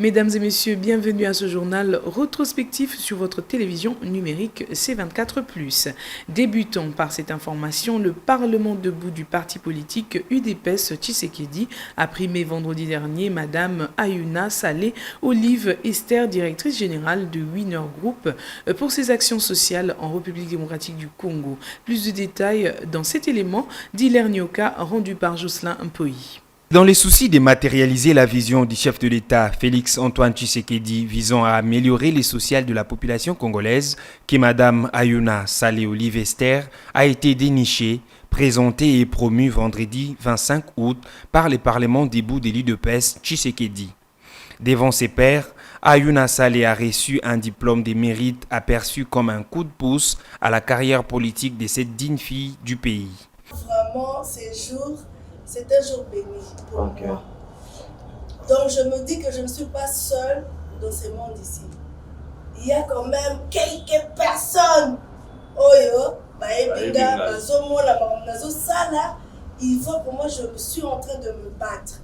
Mesdames et messieurs, bienvenue à ce journal rétrospectif sur votre télévision numérique C24+. Débutons par cette information, le Parlement debout du parti politique UDPS Tshisekedi a primé vendredi dernier Madame Ayuna Saleh Olive Esther, directrice générale de Winner Group, pour ses actions sociales en République démocratique du Congo. Plus de détails dans cet élément d'Hilaire Nyoka, rendu par Jocelyn Mpoi. Dans les soucis de matérialiser la vision du chef de l'État, Félix Antoine Tshisekedi, visant à améliorer les sociales de la population congolaise, que Madame Ayuna Saleh Olive Esther a été dénichée, présentée et promue vendredi 25 août par le Parlement debout de l'UDPS Tshisekedi. Devant ses pairs, Ayuna Saleh a reçu un diplôme de mérite aperçu comme un coup de pouce à la carrière politique de cette digne fille du pays. Vraiment, c'est un jour béni pour moi. Donc je me dis que je ne suis pas seule dans ce monde ici. Il y a quand même quelques personnes. Il faut que moi je suis en train de me battre.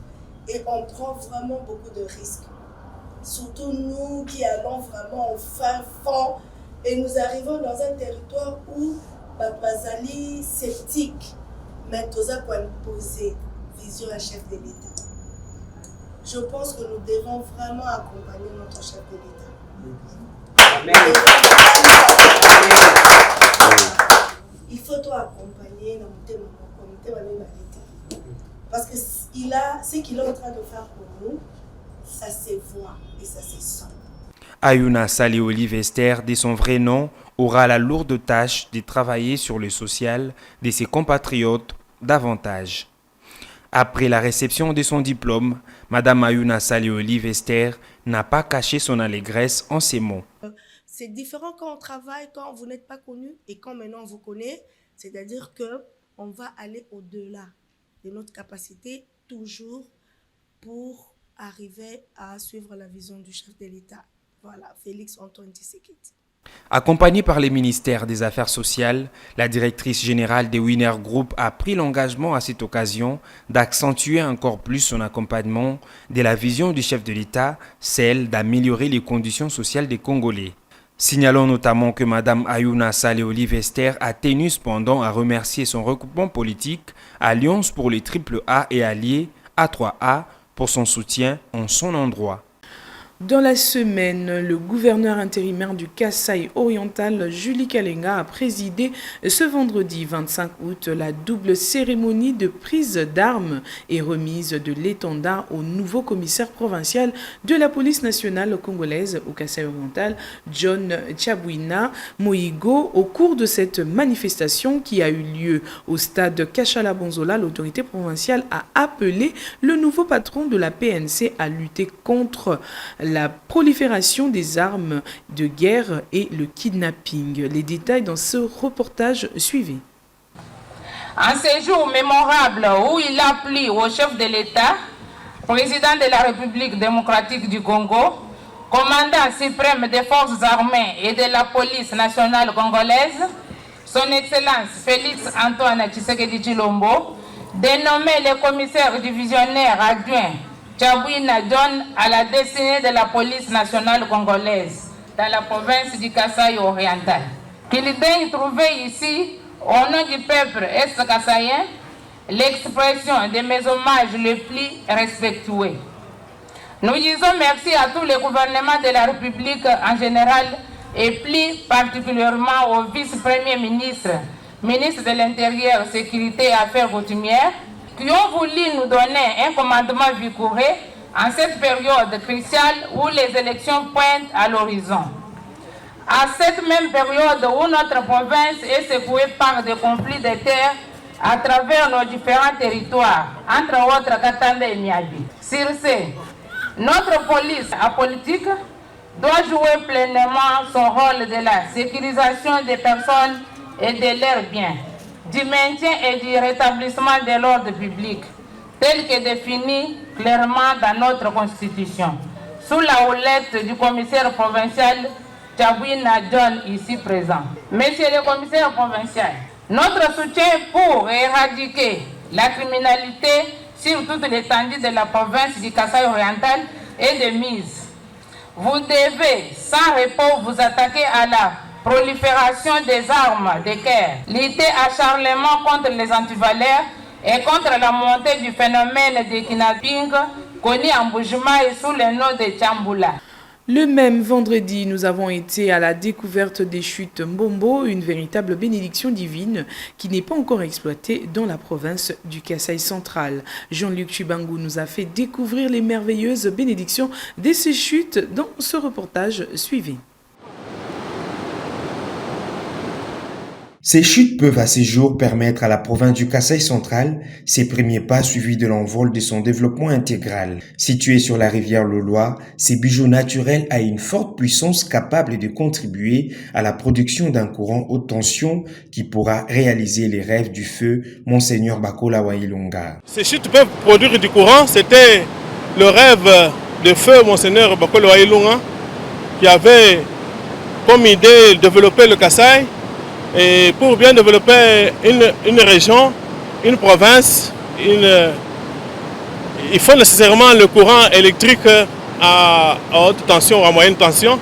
Et on prend vraiment beaucoup de risques. Surtout nous qui allons vraiment au fin fond. Et nous arrivons dans un territoire où Babazali sceptique. Mais Toza pour poser vision à chef de l'État. Je pense que nous devons vraiment accompagner notre chef de l'État. Il faut accompagner notre comité de l'État. Parce que ce qu'il est en train de faire pour nous, ça se voit et ça se sent. Ayuna Saleh Olive Esther, de son vrai nom, aura la lourde tâche de travailler sur le social de ses compatriotes davantage. Après la réception de son diplôme, Madame Ayuna Saleh Olive Esther n'a pas caché son allégresse en ces mots. C'est différent quand on travaille, quand vous n'êtes pas connu et quand maintenant on vous connaît, c'est-à-dire qu'on va aller au-delà de notre capacité toujours pour arriver à suivre la vision du chef de l'État. Voilà, Félix Antoine Tshisekedi. Accompagnée par les ministères des Affaires sociales, la directrice générale de Winner Group a pris l'engagement à cette occasion d'accentuer encore plus son accompagnement de la vision du chef de l'État, celle d'améliorer les conditions sociales des Congolais. Signalons notamment que Mme Ayuna Saleh Olive Esther a tenu cependant à remercier son regroupement politique, Alliance pour les AAA et alliés A3A, pour son soutien en son endroit. Dans la semaine, le gouverneur intérimaire du Kasaï oriental, Julie Kalenga, a présidé ce vendredi 25 août la double cérémonie de prise d'armes et remise de l'étendard au nouveau commissaire provincial de la police nationale congolaise au Kasaï oriental, John Tchabouina Moïgo. Au cours de cette manifestation qui a eu lieu au stade Kachala Bonzola, l'autorité provinciale a appelé le nouveau patron de la PNC à lutter contre la prolifération des armes de guerre et le kidnapping. Les détails dans ce reportage suivi. En ces jours mémorables où il a plu au chef de l'État, président de la République démocratique du Congo, commandant suprême des forces armées et de la police nationale congolaise, son Excellence Félix Antoine Tshisekedi Tshilombo, dénommé le commissaire divisionnaire adjoint Tchabouina John à la destinée de la police nationale congolaise dans la province du Kasaï oriental. Qu'il daigne trouver ici, au nom du peuple est-kassaïen, l'expression de mes hommages les plus respectueux. Nous disons merci à tous les gouvernements de la République en général et plus particulièrement au vice-premier ministre, ministre de l'Intérieur, Sécurité et Affaires coutumières, qui ont voulu nous donner un commandement vigoureux en cette période cruciale où les élections pointent à l'horizon. À cette même période où notre province est secouée par des conflits de terre à travers nos différents territoires, entre autres Katanga et Niabi. Sur ce, notre police apolitique doit jouer pleinement son rôle de la sécurisation des personnes et de leurs biens, du maintien et du rétablissement de l'ordre public, tel que défini clairement dans notre Constitution, sous la houlette du commissaire provincial Tchabouina John, ici présent. Monsieur le commissaire provincial, notre soutien pour éradiquer la criminalité sur toute l'étendue de la province du Kasaï oriental est de mise. Vous devez sans repos vous attaquer à la prolifération des armes de guerre, lutter acharnement contre les antivaleurs et contre la montée du phénomène de kidnapping connu en Bujumaï sous le nom de Tchambula. Le même vendredi, nous avons été à la découverte des chutes Mbombo, une véritable bénédiction divine qui n'est pas encore exploitée dans la province du Kasaï central. Jean-Luc Chibangou nous a fait découvrir les merveilleuses bénédictions de ces chutes dans ce reportage suivi. Ces chutes peuvent à ces jours permettre à la province du Kasaï central ses premiers pas suivis de l'envol de son développement intégral. Situé sur la rivière Loloa, ces bijoux naturels a une forte puissance capable de contribuer à la production d'un courant haute tension qui pourra réaliser les rêves du feu Monseigneur Bakola Wailonga. Ces chutes peuvent produire du courant, c'était le rêve de feu Monseigneur Bakola Wailonga qui avait comme idée de développer le Kasaï. Et pour bien développer une région, une province, il faut nécessairement le courant électrique à haute tension ou à moyenne tension.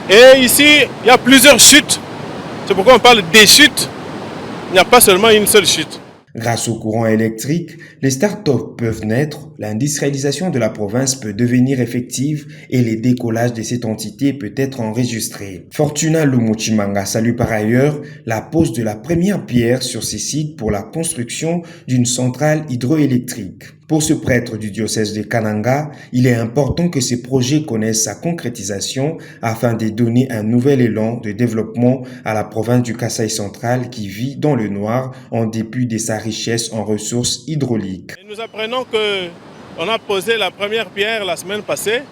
Et ici, il y a plusieurs chutes. C'est pourquoi on parle des chutes. Il n'y a pas seulement une seule chute. Grâce au courant électrique, les startups peuvent naître, l'industrialisation de la province peut devenir effective et le décollage de cette entité peut être enregistré. Fortuna Lumuchimanga salue par ailleurs la pose de la première pierre sur ces sites pour la construction d'une centrale hydroélectrique. Pour ce prêtre du diocèse de Kananga, il est important que ces projets connaissent sa concrétisation afin de donner un nouvel élan de développement à la province du Kasaï central qui vit dans le noir en dépit de sa richesse en ressources hydrauliques. Et nous apprenons qu'on a posé la première pierre la semaine passée.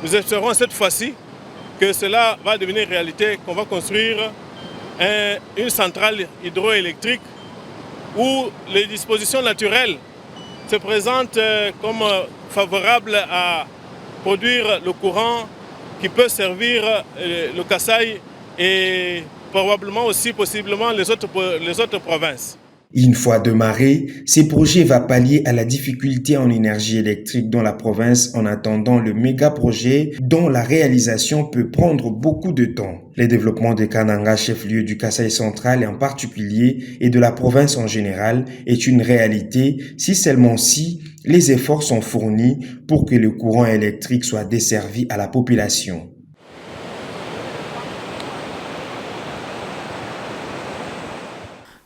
Nous espérons cette fois-ci que cela va devenir réalité, qu'on va construire une centrale hydroélectrique où les dispositions naturelles se présentent comme favorables à produire le courant qui peut servir le Kasaï et probablement aussi possiblement les autres provinces. Une fois démarré, ces projets vont pallier à la difficulté en énergie électrique dans la province en attendant le méga projet dont la réalisation peut prendre beaucoup de temps. Le développement de Kananga, chef-lieu du Kasaï central en particulier et de la province en général, est une réalité si seulement si les efforts sont fournis pour que le courant électrique soit desservi à la population.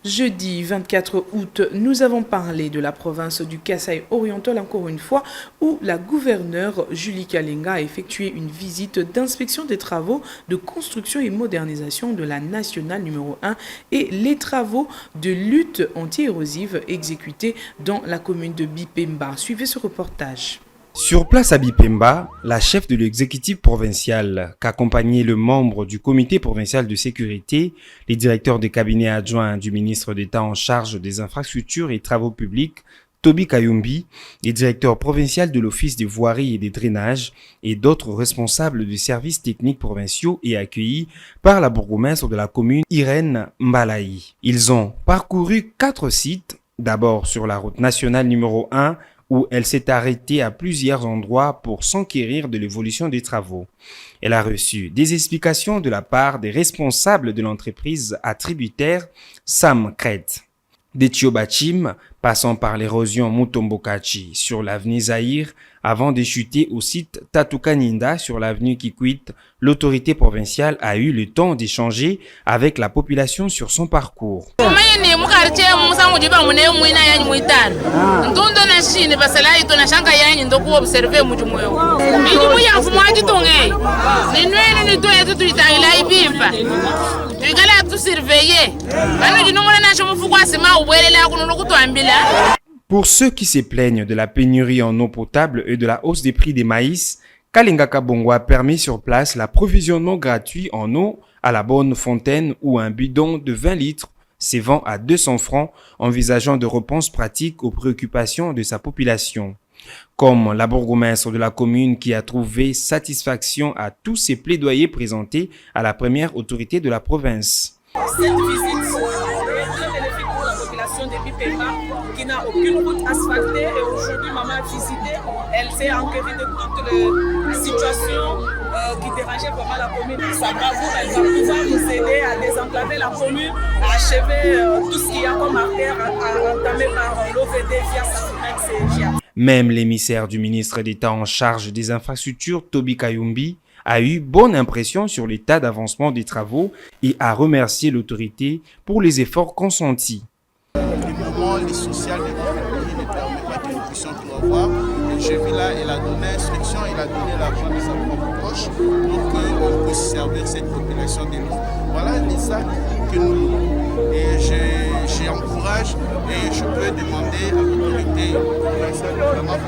Jeudi 24 août, nous avons parlé de la province du Kasaï oriental encore une fois où la gouverneure Julie Kalenga a effectué une visite d'inspection des travaux de construction et modernisation de la nationale numéro 1 et les travaux de lutte anti-érosive exécutés dans la commune de Bipemba. Suivez ce reportage. Sur place à Bipemba, la chef de l'exécutif provincial, qu'accompagnait le membre du comité provincial de sécurité, les directeurs des cabinets adjoints du ministre d'État en charge des infrastructures et travaux publics, Toby Kayumbi, les directeurs provinciaux de l'Office des voiries et des drainages et d'autres responsables des services techniques provinciaux et accueillis par la bourgmestre de la commune Irène Mbalaï. Ils ont parcouru 4 sites, d'abord sur la route nationale numéro 1, où elle s'est arrêtée à plusieurs endroits pour s'enquérir de l'évolution des travaux. Elle a reçu des explications de la part des responsables de l'entreprise attributaire Sam Kret. Des Tiobachim, passant par l'érosion Mutombokachi sur l'avenue Zahir, avant de chuter au site Tatukaninda sur l'avenue Kikwit, l'autorité provinciale a eu le temps d'échanger avec la population sur son parcours. Pour ceux qui se plaignent de la pénurie en eau potable et de la hausse des prix des maïs, Kalenga Kabongo a permis sur place l'approvisionnement gratuit en eau à la bonne fontaine ou un bidon de 20 litres se vend à 200 francs, envisageant de réponses pratiques aux préoccupations de sa population. Comme la bourgmestre de la commune qui a trouvé satisfaction à tous ces plaidoyers présentés à la première autorité de la province. Cette visite pour la population de Bipemba qui n'a aucune route asphaltée et aujourd'hui maman a visité, elle s'est enquérée de toutes les situations qui dérangeait vraiment la commune. Sa bravoure, elle va pouvoir nous aider à désenclaver la commune, à achever tout ce qu'il y a comme artère entamé par l'OVD via Safinex et GIA. Même l'émissaire du ministre d'État en charge des infrastructures, Toby Kayumbi, a eu bonne impression sur l'état d'avancement des travaux et a remercié l'autorité pour les efforts consentis. Du moment, les sociales de notre pays ne permettent pas que nous puissions tout avoir. Et je vis là, il a donné l'instruction, il a donné l'argent de sa propre poche pour qu'on puisse servir cette population de l'eau. Voilà les actes que nous louons. Et j'encourage et je peux demander à l'autorité provinciale de vraiment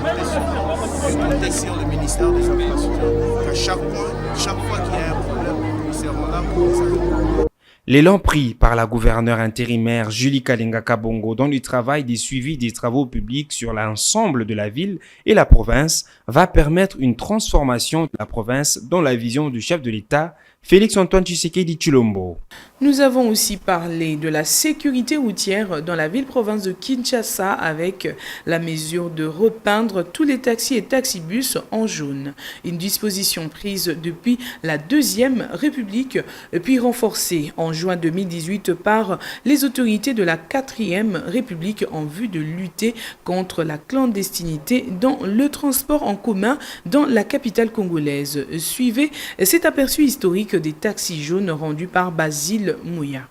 compter sur le ministère des Infrastructures. Qu'à chaque fois qu'il y a un problème, nous serons là pour les accompagner. L'élan pris par la gouverneure intérimaire Julie Kalenga Kabongo dans le travail des suivis des travaux publics sur l'ensemble de la ville et la province va permettre une transformation de la province dans la vision du chef de l'État, Félix-Antoine Tshisekedi Tshilombo. Nous avons aussi parlé de la sécurité routière dans la ville-province de Kinshasa avec la mesure de repeindre tous les taxis et taxibus en jaune. Une disposition prise depuis la Deuxième République, puis renforcée en juin 2018 par les autorités de la Quatrième République en vue de lutter contre la clandestinité dans le transport en commun dans la capitale congolaise. Suivez cet aperçu historique des taxis jaunes rendus par Basile Mouya.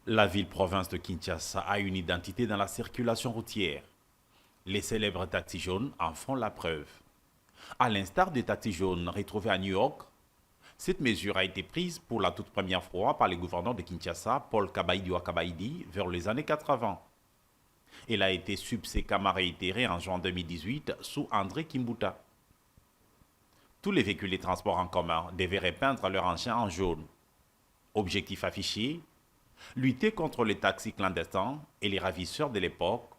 La ville-province de Kinshasa a une identité dans la circulation routière. Les célèbres taxis jaunes en font la preuve. À l'instar des taxis jaunes retrouvés à New York, cette mesure a été prise pour la toute première fois par le gouverneur de Kinshasa, Paul Kabaïdi Wakabaïdi, vers les années 80. Elle a été subséquemment réitérée en juin 2018 sous André Kimbuta. Tous les véhicules de transport en commun devaient repeindre leur engin en jaune. Objectif affiché, lutter contre les taxis clandestins et les ravisseurs de l'époque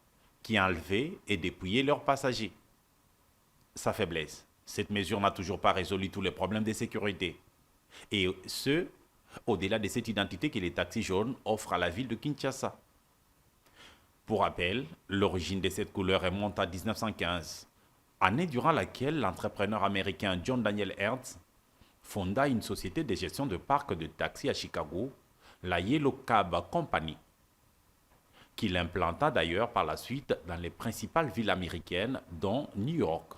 qui enlevaient et dépouillaient leurs passagers. Sa faiblesse, cette mesure n'a toujours pas résolu tous les problèmes de sécurité. Et ce, au-delà de cette identité que les taxis jaunes offrent à la ville de Kinshasa. Pour rappel, l'origine de cette couleur remonte à 1915. Année durant laquelle l'entrepreneur américain John Daniel Hertz fonda une société de gestion de parcs de taxis à Chicago, la Yellow Cab Company, qu'il implanta d'ailleurs par la suite dans les principales villes américaines, dont New York.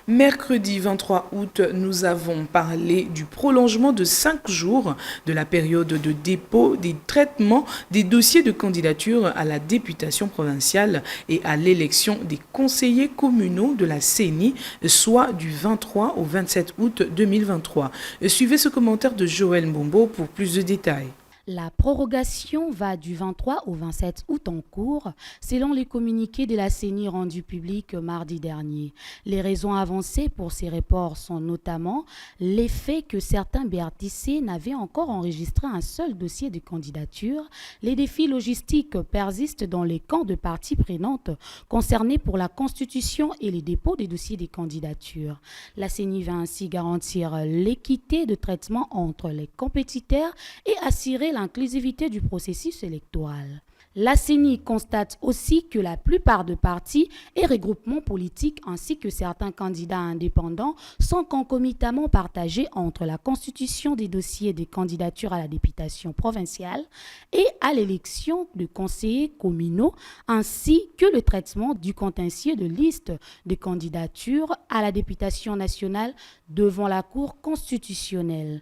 Mercredi 23 août, nous avons parlé du prolongement de 5 jours de la période de dépôt des traitements des dossiers de candidature à la députation provinciale et à l'élection des conseillers communaux de la CENI, soit du 23 au 27 août 2023. Suivez ce commentaire de Joël Mbombo pour plus de détails. La prorogation va du 23 au 27 août en cours, selon les communiqués de la CENI rendus publics mardi dernier. Les raisons avancées pour ces reports sont notamment l'effet que certains BRTC n'avaient encore enregistré un seul dossier de candidature. Les défis logistiques persistent dans les camps de parties prenantes concernés pour la constitution et les dépôts des dossiers de candidature. La CENI va ainsi garantir l'équité de traitement entre les compétiteurs et assurer l'inclusivité du processus électoral. La CENI constate aussi que la plupart de partis et regroupements politiques ainsi que certains candidats indépendants sont concomitamment partagés entre la constitution des dossiers des candidatures à la députation provinciale et à l'élection de conseillers communaux ainsi que le traitement du contentieux de liste de candidatures à la députation nationale devant la Cour constitutionnelle.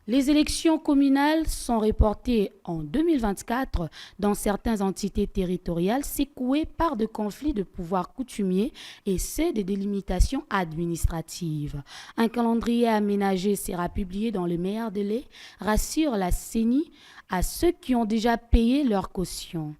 Les élections communales sont reportées en 2024 dans certaines entités territoriales secouées par des conflits de pouvoir coutumiers et ceux des délimitations administratives. Un calendrier aménagé sera publié dans le meilleur délai, rassure la CENI à ceux qui ont déjà payé leur caution.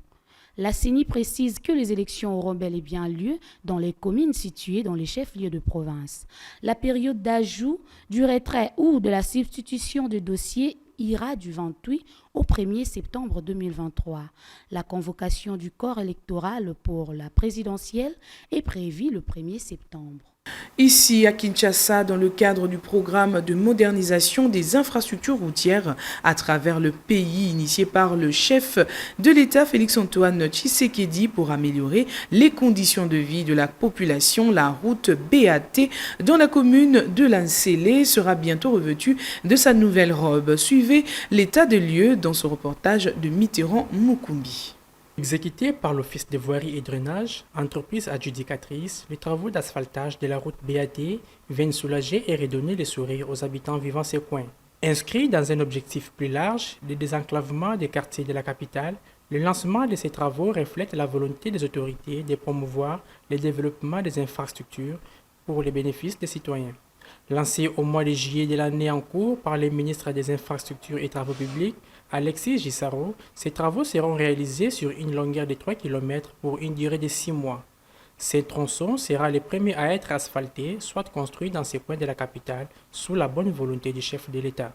La CENI précise que les élections auront bel et bien lieu dans les communes situées dans les chefs-lieux de province. La période d'ajout, du retrait ou de la substitution de dossiers ira du 28 au 1er septembre 2023. La convocation du corps électoral pour la présidentielle est prévue le 1er septembre. Ici à Kinshasa, dans le cadre du programme de modernisation des infrastructures routières à travers le pays initié par le chef de l'État Félix-Antoine Tshisekedi pour améliorer les conditions de vie de la population, la route BAT dans la commune de Lansele sera bientôt revêtue de sa nouvelle robe. Suivez l'état des lieux dans ce reportage de Mitterrand Mukumbi. Exécutés par l'Office de voirie et drainage, entreprise adjudicatrice, les travaux d'asphaltage de la route BAT viennent soulager et redonner le sourire aux habitants vivant ces coins. Inscrit dans un objectif plus large, le désenclavement des quartiers de la capitale, le lancement de ces travaux reflète la volonté des autorités de promouvoir le développement des infrastructures pour les bénéfices des citoyens. Lancé au mois de juillet de l'année en cours par le ministre des Infrastructures et Travaux publics, Alexis Gisaro, ces travaux seront réalisés sur une longueur de 3 km pour une durée de 6 mois. Ces tronçons sera le premier à être asphalté, soit construit dans ces coins de la capitale, sous la bonne volonté du chef de l'État.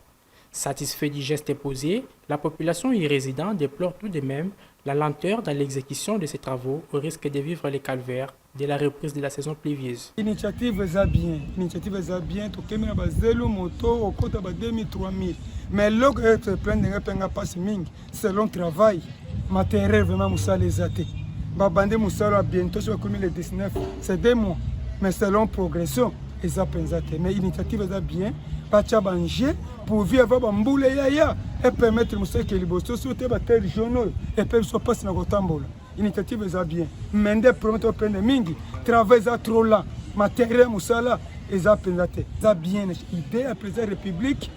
Satisfait du geste posé, la population y résidant déplore tout de même la lenteur dans l'exécution de ces travaux au risque de vivre les calvaires de la reprise de la saison pluvieuse. L'initiative est bien, tout le monde a zéro moto, au côté de 2000, 3000. Mais l'eau est pleine de passe ming, c'est long travail, matériel vraiment moussa les athées. Babandé moussa bientôt sur le 19, c'est 2 mois, mais c'est long progression, ils ont pensé. Mais l'initiative est bien. Pour vivre bamboula yaya et permettre moussa que les bossos sur tes batailles régionaux et peuvent se passer dans le tambola. L'initiative est bien. Mais des promotions prennent mingi, travail est trop lent, matériel moussa là, ils ont pensé. C'est bien. Idée à président de la République,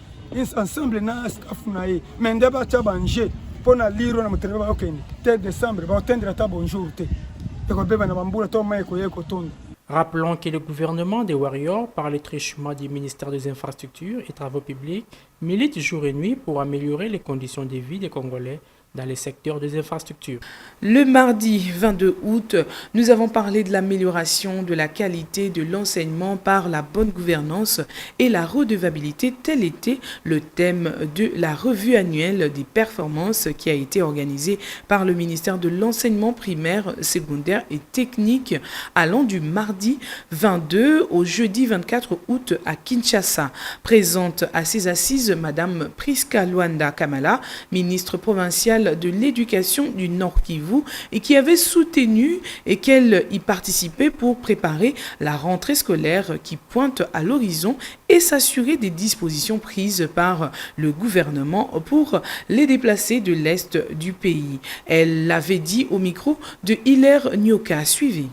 ensemble na skafunaye. Mais des batailles bangé pour na lire na matériel ba okende. 3 décembre ba atteindre ta bonjour te. Et ko beba na bamboula to mai ko yeko tondo. Rappelons que le gouvernement des Warriors, par le truchement du ministère des Infrastructures et Travaux publics, milite jour et nuit pour améliorer les conditions de vie des Congolais dans les secteurs des infrastructures. Le mardi 22 août, nous avons parlé de l'amélioration de la qualité de l'enseignement par la bonne gouvernance et la redevabilité. Tel était le thème de la revue annuelle des performances qui a été organisée par le ministère de l'enseignement primaire, secondaire et technique allant du mardi 22 au jeudi 24 août à Kinshasa. Présente à ces assises, Madame Priska Luanda Kamala, ministre provinciale de l'éducation du Nord Kivu et qui avait soutenu et qu'elle y participait pour préparer la rentrée scolaire qui pointe à l'horizon et s'assurer des dispositions prises par le gouvernement pour les déplacés de l'Est du pays. Elle l'avait dit au micro de Hilaire Nyoka. Suivez.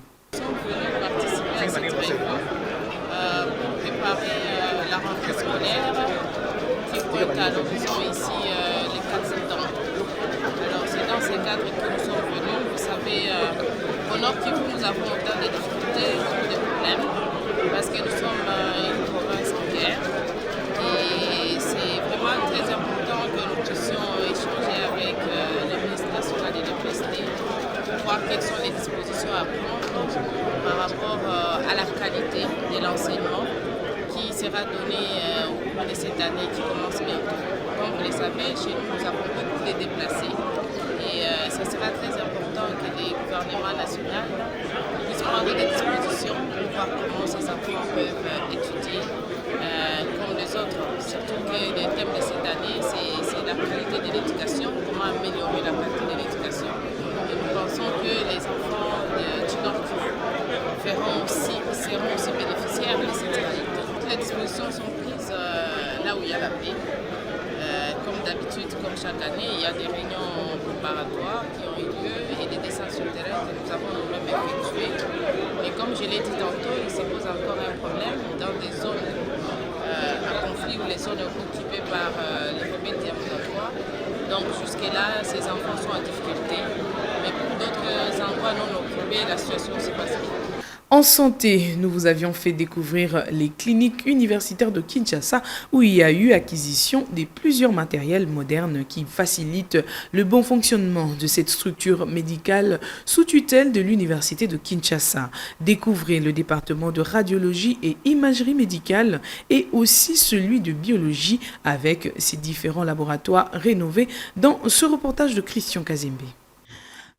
La rentrée scolaire qui pointe à l'horizon ici les 4 septembre. Alors c'est dans ces cadres que nous sommes venus. Vous savez, au Nord Kivu, nous avons autant de difficultés, beaucoup de problèmes, parce que nous sommes une province en guerre. Et c'est vraiment très important que nous puissions échanger avec le ministre national de l'Université pour voir quelles sont les dispositions à prendre par rapport à la qualité de l'enseignement qui sera donné au cours de cette année qui commence bientôt. Comme vous le savez, chez nous, nous avons beaucoup de déplacés et ce sera très important que les gouvernements nationaux puissent prendre des dispositions pour voir comment ces enfants peuvent étudier comme les autres. Surtout que le thème de cette année, c'est la qualité de l'éducation, comment améliorer la qualité de l'éducation. Et nous pensons que les enfants du Nord seront aussi bénéficiaires de cette année. Les dispositions sont prises là où il y a la paix. Comme d'habitude, comme chaque année, il y a des réunions préparatoires qui ont eu lieu et des dessins sur le terrain que nous avons nous-mêmes effectués. Et comme je l'ai dit tantôt, il se pose encore un problème dans des zones à conflit ou les zones occupées par les rebelles démonstratoires. Donc jusque-là, ces enfants sont en difficulté. Mais pour d'autres endroits non occupés, la situation se passe bien. En santé, nous vous avions fait découvrir les cliniques universitaires de Kinshasa où il y a eu acquisition de plusieurs matériels modernes qui facilitent le bon fonctionnement de cette structure médicale sous tutelle de l'université de Kinshasa. Découvrez le département de radiologie et imagerie médicale et aussi celui de biologie avec ses différents laboratoires rénovés dans ce reportage de Christian Kazembe.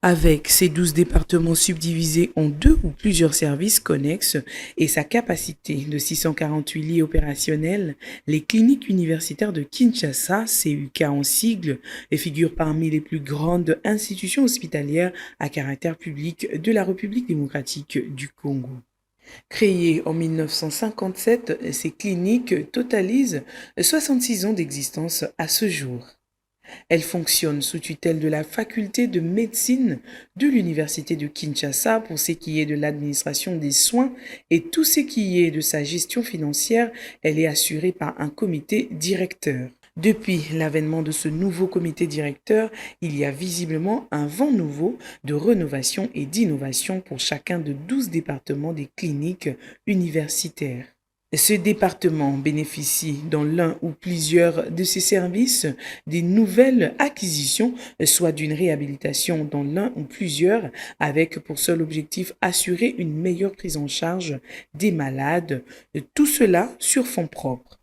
Avec ses 12 départements subdivisés en 2 ou plusieurs services connexes et sa capacité de 648 lits opérationnels, les cliniques universitaires de Kinshasa, CUK en sigle, figurent parmi les plus grandes institutions hospitalières à caractère public de la République démocratique du Congo. Créées en 1957, ces cliniques totalisent 66 ans d'existence à ce jour. Elle fonctionne sous tutelle de la faculté de médecine de l'université de Kinshasa pour ce qui est de l'administration des soins et tout ce qui est de sa gestion financière, elle est assurée par un comité directeur. Depuis l'avènement de ce nouveau comité directeur, il y a visiblement un vent nouveau de rénovation et d'innovation pour chacun de 12 départements des cliniques universitaires. Ce département bénéficie dans l'un ou plusieurs de ses services des nouvelles acquisitions, soit d'une réhabilitation dans l'un ou plusieurs, avec pour seul objectif assurer une meilleure prise en charge des malades, tout cela sur fonds propres.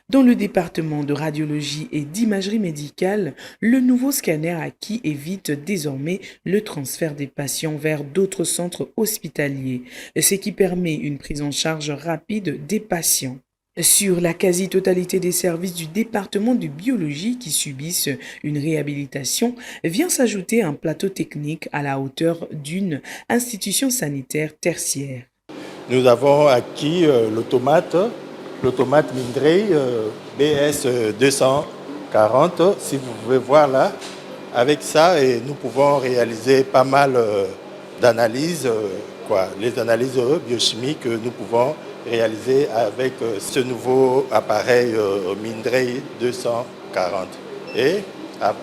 Dans le département de radiologie et d'imagerie médicale, le nouveau scanner acquis évite désormais le transfert des patients vers d'autres centres hospitaliers, ce qui permet une prise en charge rapide des patients. Sur la quasi-totalité des services du département de biologie qui subissent une réhabilitation, vient s'ajouter un plateau technique à la hauteur d'une institution sanitaire tertiaire. Nous avons acquis l'automate Mindray BS 240, si vous pouvez voir là. Avec ça, et nous pouvons réaliser pas mal d'analyses, les analyses biochimiques nous pouvons réaliser avec ce nouveau appareil Mindray 240. Et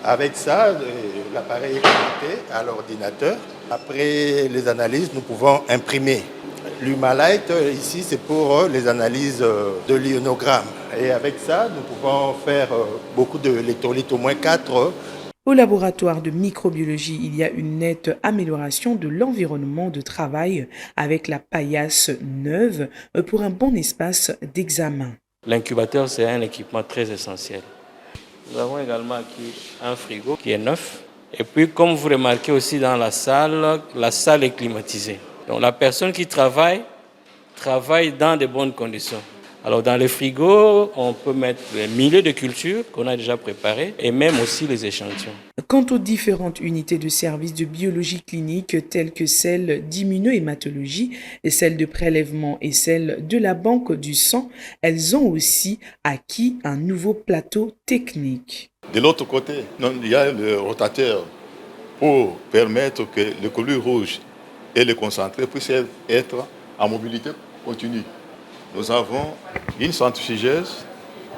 avec ça, l'appareil est connecté à l'ordinateur. Après les analyses, nous pouvons imprimer. L'Humalite, ici, c'est pour les analyses de l'ionogramme. Et avec ça, nous pouvons faire beaucoup d'électrolytes, au moins 4. Au laboratoire de microbiologie, il y a une nette amélioration de l'environnement de travail avec la paillasse neuve pour un bon espace d'examen. L'incubateur, c'est un équipement très essentiel. Nous avons également acquis un frigo qui est neuf. Et puis, comme vous remarquez aussi dans la salle est climatisée. Donc la personne qui travaille dans de bonnes conditions. Alors dans le frigo, on peut mettre les milieux de culture qu'on a déjà préparés et même aussi les échantillons. Quant aux différentes unités de services de biologie clinique telles que celle d'immunohématologie, celle de prélèvement et celle de la banque du sang, elles ont aussi acquis un nouveau plateau technique. De l'autre côté, il y a le rotateur pour permettre que le collier rouge et le concentré puissent être en mobilité continue. Nous avons une centrifugeuse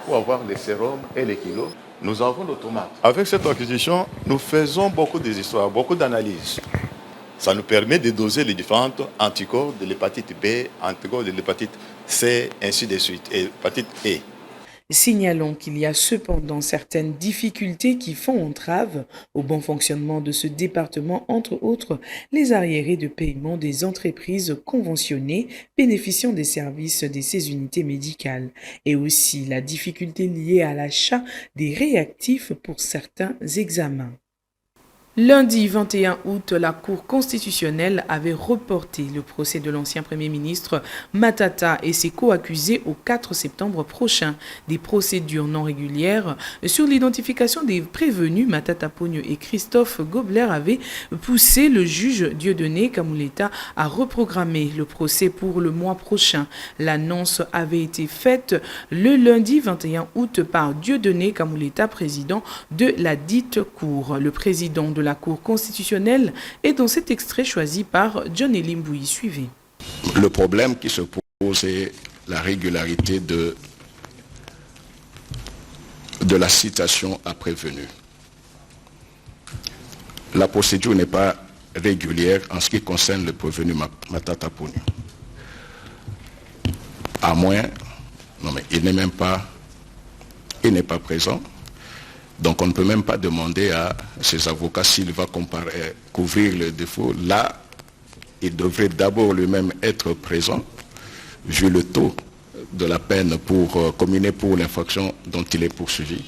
pour avoir les sérums et les kilos. Nous avons l'automate. Avec cette acquisition, nous faisons beaucoup d'histoires, beaucoup d'analyses. Ça nous permet de doser les différents anticorps de l'hépatite B, anticorps de l'hépatite C, ainsi de suite, et l'hépatite E. Signalons qu'il y a cependant certaines difficultés qui font entrave au bon fonctionnement de ce département, entre autres les arriérés de paiement des entreprises conventionnées bénéficiant des services de ces unités médicales et aussi la difficulté liée à l'achat des réactifs pour certains examens. Lundi 21 août, la Cour constitutionnelle avait reporté le procès de l'ancien Premier ministre Matata et ses co-accusés au 4 septembre prochain. Des procédures non régulières sur l'identification des prévenus Matata Ponyo et Christophe Gobler avaient poussé le juge Dieudonné Kamuleta à reprogrammer le procès pour le mois prochain. L'annonce avait été faite le lundi 21 août par Dieudonné Kamuleta, président de la dite Cour. Le président de la Cour constitutionnelle est dans cet extrait choisi par John Elimbouyi. Suivez. Le problème qui se pose est la régularité de la citation à prévenu. La procédure n'est pas régulière en ce qui concerne le prévenu Matata Ponyo. À moins, il n'est pas présent. Donc on ne peut même pas demander à ses avocats s'il va couvrir le défaut. Là, il devrait d'abord lui-même être présent, vu le taux de la peine comminée pour l'infraction dont il est poursuivi.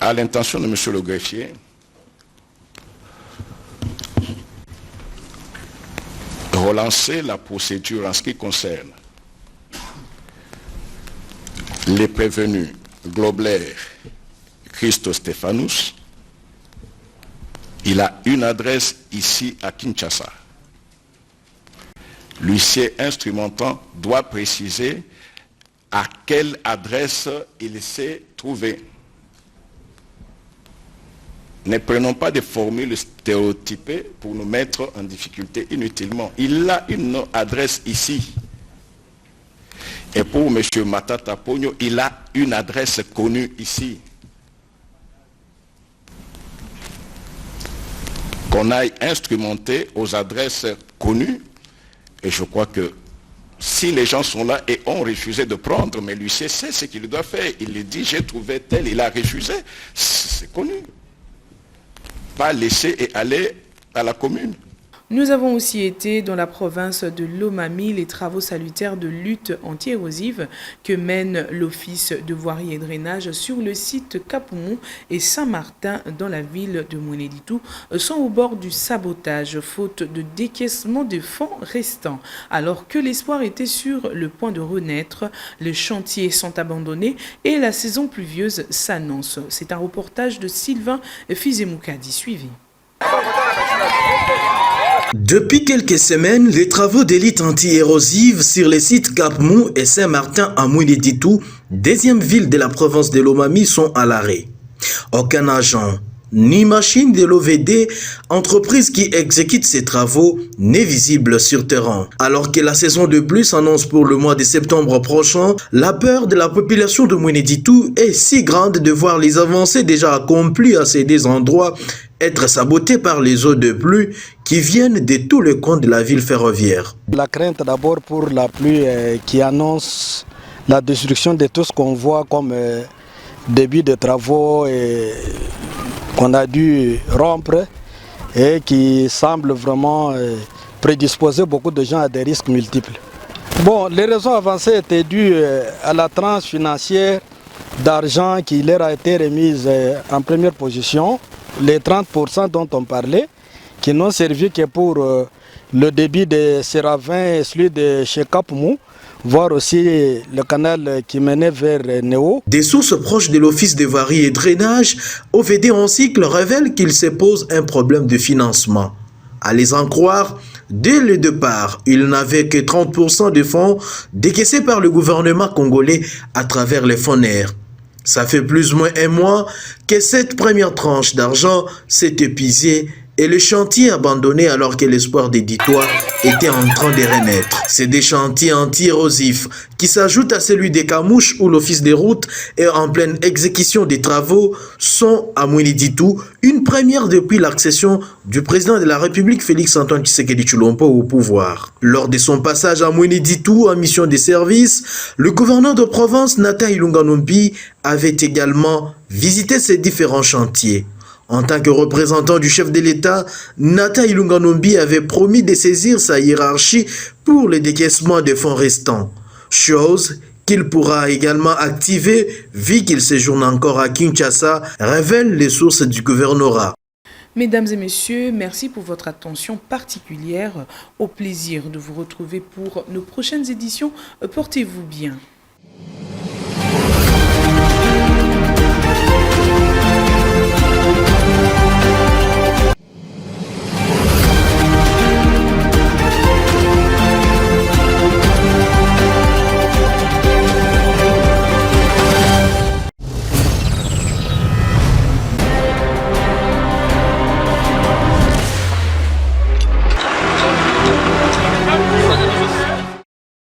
À l'intention de M. le greffier, relancer la procédure en ce qui concerne les prévenus Globler, Christo Stéphanous. Il a une adresse ici à Kinshasa. L'huissier instrumentant doit préciser à quelle adresse il s'est trouvé. Ne prenons pas des formules stéréotypées pour nous mettre en difficulté inutilement. Il a une adresse ici. Et pour M. Matata Pogno, il a une adresse connue ici. Qu'on aille instrumenter aux adresses connues, et je crois que si les gens sont là et ont refusé de prendre, mais l'huissier sait ce qu'il doit faire. Il lui dit, j'ai trouvé tel, il a refusé, c'est connu. Pas laisser et aller à la commune. Nous avons aussi été dans la province de Lomami, les travaux salutaires de lutte anti-érosive que mène l'Office de voirie et drainage sur le site Kapoumou et Saint-Martin dans la ville de Mounéditou sont au bord du sabotage, faute de décaissement des fonds restants. Alors que l'espoir était sur le point de renaître, les chantiers sont abandonnés et la saison pluvieuse s'annonce. C'est un reportage de Sylvain Fizemoukadi suivi. Depuis quelques semaines, les travaux d'élite anti-érosive sur les sites Cap-Mou et Saint-Martin à Mounéditou, deuxième ville de la province de Lomami, sont à l'arrêt. Aucun agent, ni machine de l'OVD, entreprise qui exécute ces travaux, n'est visible sur terrain. Alors que la saison de pluie s'annonce pour le mois de septembre prochain, la peur de la population de Mounéditou est si grande de voir les avancées déjà accomplies à ces deux endroits être sabotées par les eaux de pluie qui viennent de tous les coins de la ville ferroviaire. La crainte d'abord pour la pluie qui annonce la destruction de tout ce qu'on voit comme début de travaux qu'on a dû rompre et qui semble vraiment prédisposer beaucoup de gens à des risques multiples. Bon, les raisons avancées étaient dues à la tranche financière d'argent qui leur a été remise en première position, les 30% dont on parlait, qui n'ont servi que pour le débit de Séravin et celui de chez Cap-Mou, voire aussi le canal qui menait vers Néo. Des sources proches de l'Office de voirie et drainage, OVD en cycle, révèlent qu'il se pose un problème de financement. À les en croire, dès le départ, il n'avait que 30% de fonds décaissés par le gouvernement congolais à travers les fonds NER. Ça fait plus ou moins un mois que cette première tranche d'argent s'est épuisée et le chantier abandonné alors que l'espoir des Ditois était en train de renaître. C'est des chantiers anti-érosifs qui s'ajoutent à celui des Camouches où l'Office des routes est en pleine exécution des travaux sont à Mounéditou, une première depuis l'accession du président de la République Félix-Antoine Tshisekedi Tshilombo au pouvoir. Lors de son passage à Mounéditou en mission de service, le gouverneur de province Nathan Ilunga Nombi avait également visité ces différents chantiers. En tant que représentant du chef de l'État, Nathan Ilunga Nombi avait promis de saisir sa hiérarchie pour le décaissement des fonds restants, chose qu'il pourra également activer vu qu'il séjourne encore à Kinshasa, révèlent les sources du gouvernorat. Mesdames et messieurs, merci pour votre attention particulière. Au plaisir de vous retrouver pour nos prochaines éditions. Portez-vous bien.